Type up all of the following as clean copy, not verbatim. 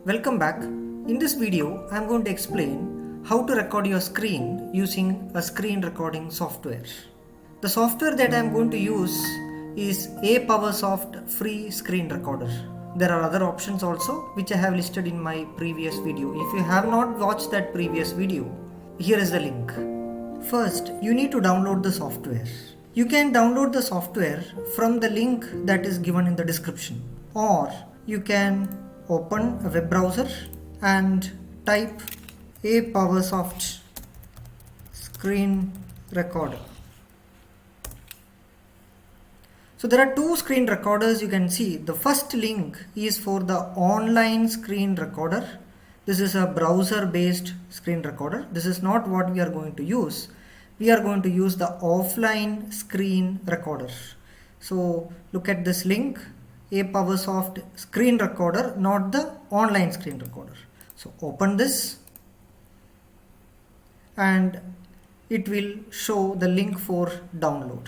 Welcome back. In this video, I am going to explain how to record your screen using a screen recording software. The software that I am going to use is Apowersoft free screen recorder. There are other options also which I have listed in my previous video. If you have not watched that previous video, here is the link. First, you need to download the software. You can download the software from the link that is given in the description, or you can open a web browser and type Apowersoft Screen Recorder. So there are two screen recorders you can see. The first link is for the online screen recorder. This is a browser based screen recorder. This is not what we are going to use. We are going to use the offline screen recorder. So look at this link, Apowersoft screen recorder, not the online screen recorder. So open this and it will show the link for download.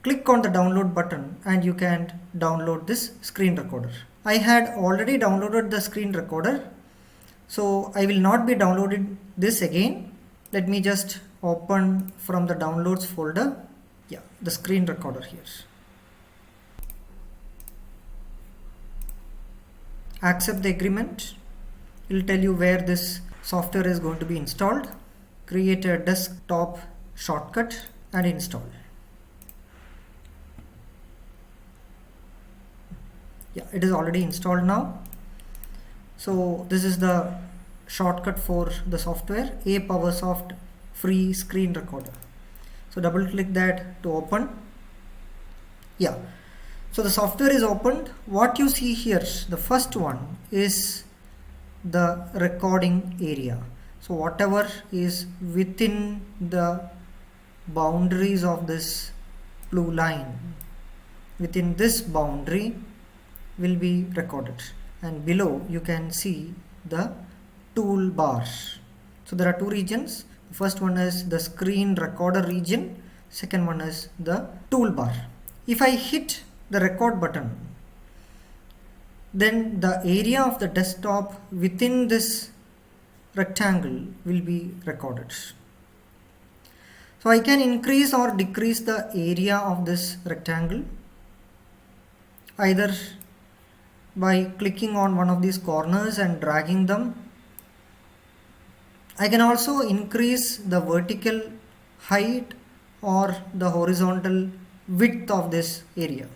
Click on the download button and you can download this screen recorder. I had already downloaded the screen recorder, so I will not be downloading this again. Let me just open from the downloads folder. Yeah, the screen recorder here. Accept the agreement. It will tell you where this software is going to be installed. Create a desktop shortcut and install. Yeah, it is already installed now. So this is the shortcut for the software, Apowersoft free screen recorder. So double click that to open. Yeah, so the software is opened. What you see here, the first one is the recording area. So whatever is within the boundaries of this blue line, within this boundary will be recorded, and below you can see the toolbar. So there are two regions. The first one is the screen recorder region, second one is the toolbar. If I hit the record button, then the area of the desktop within this rectangle will be recorded. So I can increase or decrease the area of this rectangle either by clicking on one of these corners and dragging them. I can also increase the vertical height or the horizontal width of this area.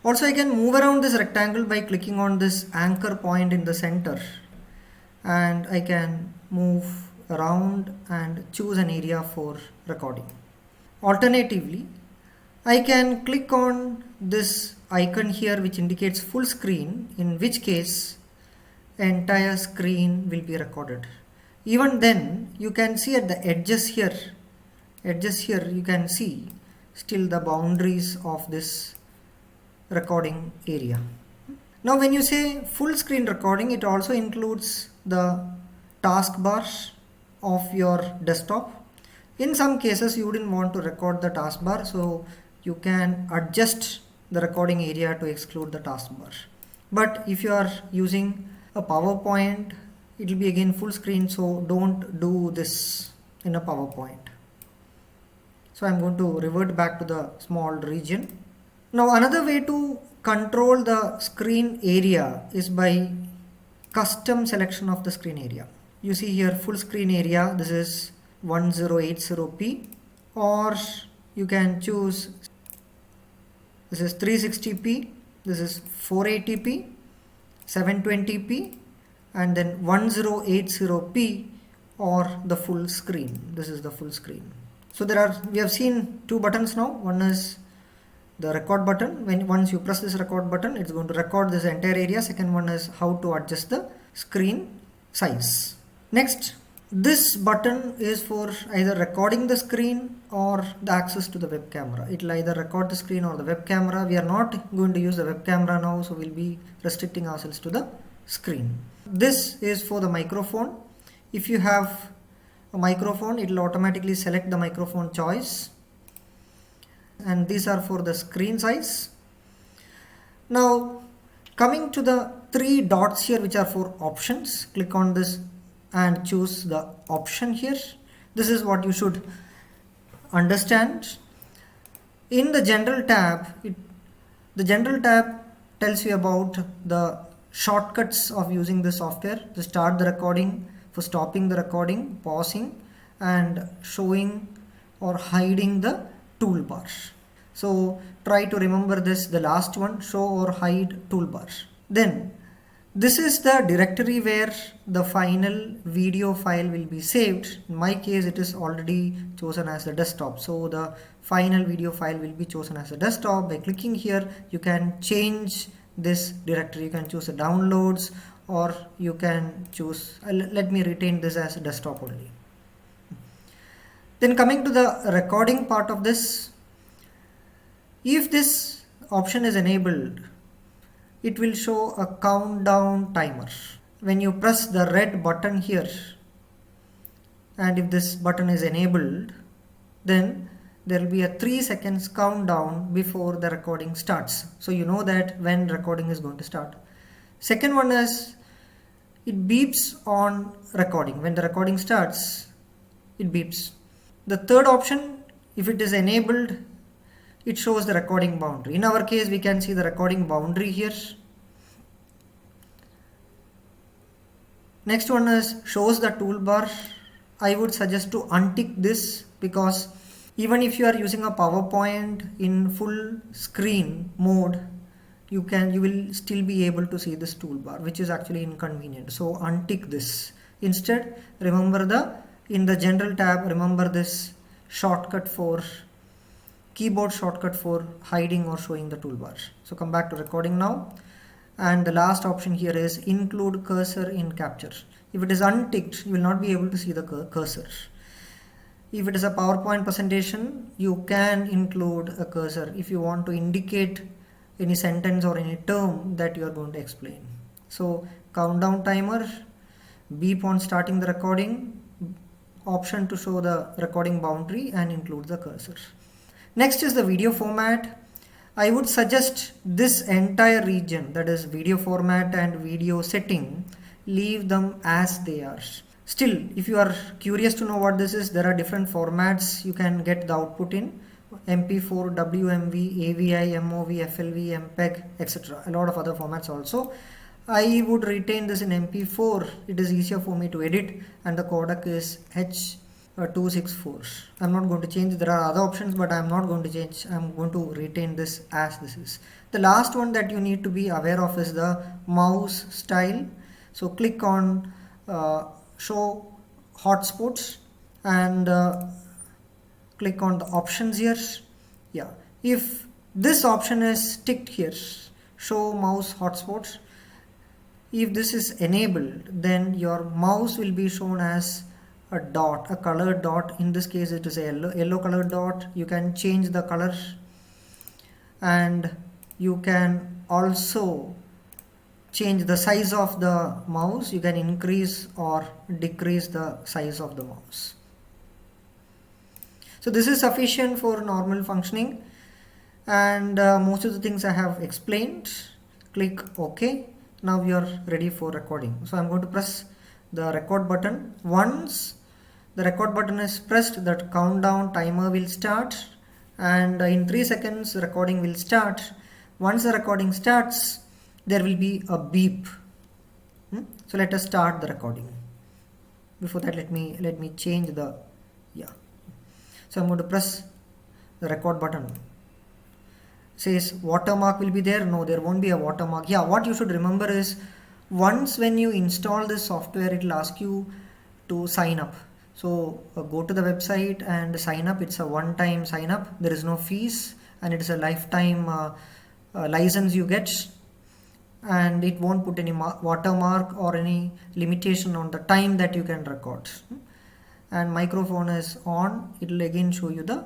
Also, I can move around this rectangle by clicking on this anchor point in the center, and I can move around and choose an area for recording. Alternatively, I can click on this icon here which indicates full screen, in which case entire screen will be recorded. Even then, you can see at the edges here you can see still the boundaries of this recording area. Now when you say full screen recording, it also includes the taskbar of your desktop. In some cases you wouldn't want to record the taskbar, so you can adjust the recording area to exclude the taskbar. But if you are using a PowerPoint, it will be again full screen, so don't do this in a PowerPoint. So I'm going to revert back to the small region. Now another way to control the screen area is by custom selection of the screen area. You see here full screen area, this is 1080p, or you can choose this is 360p, this is 480p, 720p, and then 1080p, or the full screen. This is the full screen. So we have seen two buttons now. One is the record button. Once you press this record button, it's going to record this entire area. Second one is how to adjust the screen size. Next, this button is for either recording the screen or the access to the web camera. It will either record the screen or the web camera. We are not going to use the web camera now, so we'll be restricting ourselves to the screen. This is for the microphone. If you have a microphone, it will automatically select the microphone choice. And these are for the screen size. Now coming to the three dots here which are for options. Click on this and choose the option here. This is what you should understand. In the general tab, the general tab tells you about the shortcuts of using the software: to start the recording, for stopping the recording, pausing, and showing or hiding the toolbar. So try to remember this, the last one, show or hide toolbar. Then this is the directory where the final video file will be saved. In my case, it is already chosen as the desktop. So the final video file will be chosen as a desktop. By clicking here, you can change this directory. You can choose the downloads, or you can choose, let me retain this as a desktop only. Then coming to the recording part of this, if this option is enabled, it will show a countdown timer. When you press the red button here, and if this button is enabled, then there will be a 3 seconds countdown before the recording starts. So you know that when recording is going to start. Second one is, it beeps on recording. When the recording starts, it beeps. The third option, if it is enabled, it shows the recording boundary. In our case, we can see the recording boundary here. Next one is shows the toolbar. I would suggest to untick this, because even if you are using a PowerPoint in full screen mode, you will still be able to see this toolbar, which is actually inconvenient. So untick this. Instead, remember in the general tab, remember this shortcut for keyboard shortcut for hiding or showing the toolbar. So come back to recording now, and the last option here is include cursor in capture. If it is unticked, you will not be able to see the cursor. If it is a PowerPoint presentation, you can include a cursor if you want to indicate any sentence or any term that you are going to explain. So countdown timer, beep on starting the recording, option to show the recording boundary and include the cursor. Next is the video format. I would suggest this entire region, that is video format and video setting, leave them as they are. Still, if you are curious to know what this is, there are different formats you can get the output in: MP4, WMV, AVI, MOV, FLV, MPEG, etc. A lot of other formats also. I would retain this in MP4. It is easier for me to edit, and the codec is H264. I'm not going to change. There are other options, but I'm not going to change. I'm going to retain this as this is. The last one that you need to be aware of is the mouse style. So click on show hotspots and click on the options here. Yeah, if this option is ticked here, show mouse hotspots, if this is enabled, then your mouse will be shown as a dot, a colored dot. In this case, it is a yellow colored dot. You can change the color, and you can also change the size of the mouse. You can increase or decrease the size of the mouse. So this is sufficient for normal functioning, and most of the things I have explained. Click OK. Now we are ready for recording. So I'm going to press the record button. Once the record button is pressed, that countdown timer will start, and in 3 seconds recording will start. Once the recording starts, there will be a beep. So let us start the recording. Before that, let me change the So I'm going to press the record button. Says watermark will be there. No, there won't be a watermark. What you should remember is, once when you install this software, it will ask you to sign up. So go to the website and sign up. It's a one-time sign up. There is no fees, and it is a lifetime license you get, and it won't put any watermark or any limitation on the time that you can record. And microphone is on. It will again show you the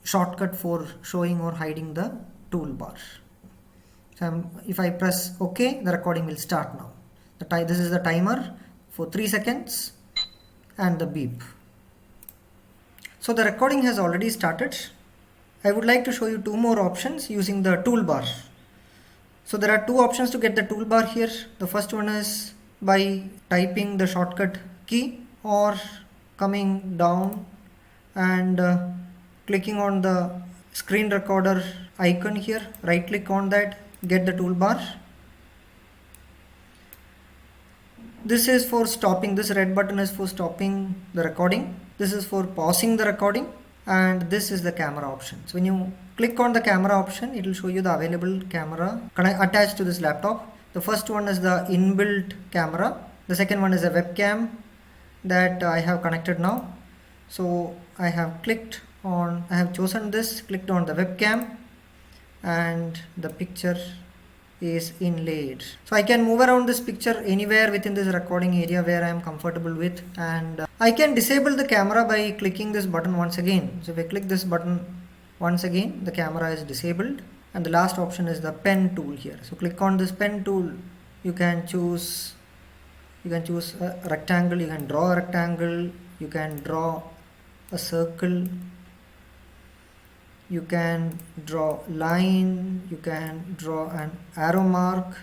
shortcut for showing or hiding the toolbar. So if I press OK, the recording will start now. This is the timer for 3 seconds and the beep. So the recording has already started. I would like to show you two more options using the toolbar. So there are two options to get the toolbar here. The first one is by typing the shortcut key or coming down and clicking on the screen recorder icon here, right click on that, get the toolbar. This is for stopping, this red button is for stopping the recording, this is for pausing the recording, and this is the camera option. So when you click on the camera option, it will show you the available camera attached to this laptop. The first one is the inbuilt camera, the second one is a webcam that I have connected now. So I have chosen this, clicked on the webcam, and the picture is inlaid. So I can move around this picture anywhere within this recording area where I am comfortable with, and I can disable the camera by clicking this button once again. So if I click this button once again, the camera is disabled. And the last option is the pen tool here. So click on this pen tool, you can choose a rectangle, you can draw a rectangle, you can draw a circle, you can draw line, you can draw an arrow mark,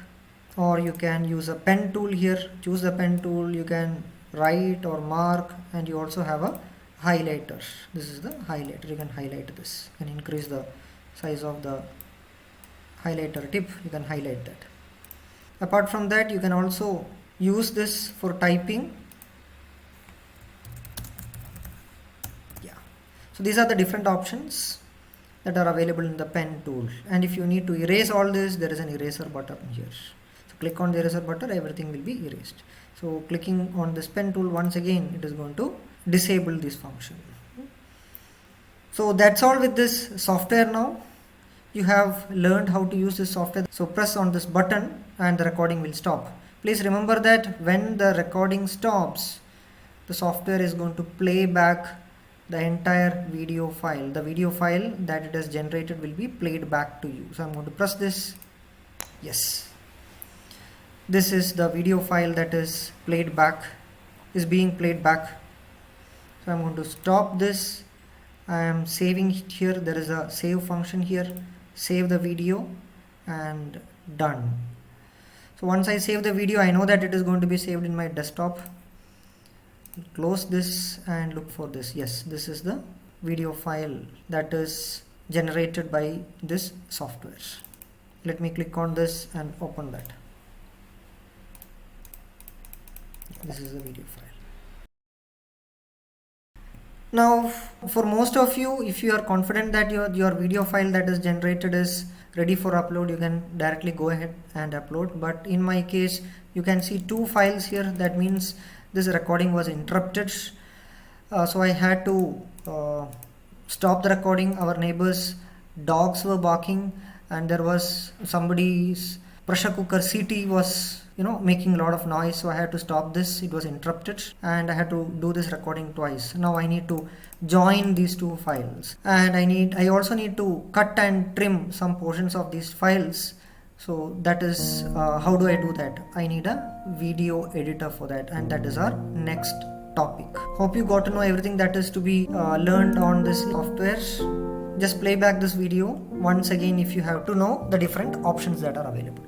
or you can use a pen tool here. Choose the pen tool, you can write or mark, and you also have a highlighter. This is the highlighter, you can highlight this, you can increase the size of the highlighter tip, you can highlight that. Apart from that, you can also use this for typing. Yeah, so these are the different options that are available in the pen tool. And if you need to erase all this, there is an eraser button here. So click on the eraser button, everything will be erased. So clicking on this pen tool once again, it is going to disable this function. So that's all with this software now. You have learned how to use this software. So press on this button and the recording will stop. Please remember that when the recording stops, the software is going to play back the entire video file. The video file that it has generated will be played back to you. So I'm going to press this. Yes. This is the video file that is being played back. So I'm going to stop this. I am saving it here. There is a save function here. Save the video and done. So once I save the video, I know that it is going to be saved in my desktop. Close this and look for this. Yes, this is the video file that is generated by this software. Let me click on this and open that. This is the video file. Now for most of you, if you are confident that your video file that is generated is ready for upload, you can directly go ahead and upload. But in my case, you can see two files here. That means this recording was interrupted. So I had to stop the recording. Our neighbors' dogs were barking, and there was somebody's pressure cooker CT was making a lot of noise. So I had to stop this. It was interrupted and I had to do this recording twice. Now I need to join these two files, and I also need to cut and trim some portions of these files. So that is how do I do that? I need a video editor for that, and that is our next topic. Hope you got to know everything that is to be learned on this software. Just play back this video once again if you have to know the different options that are available.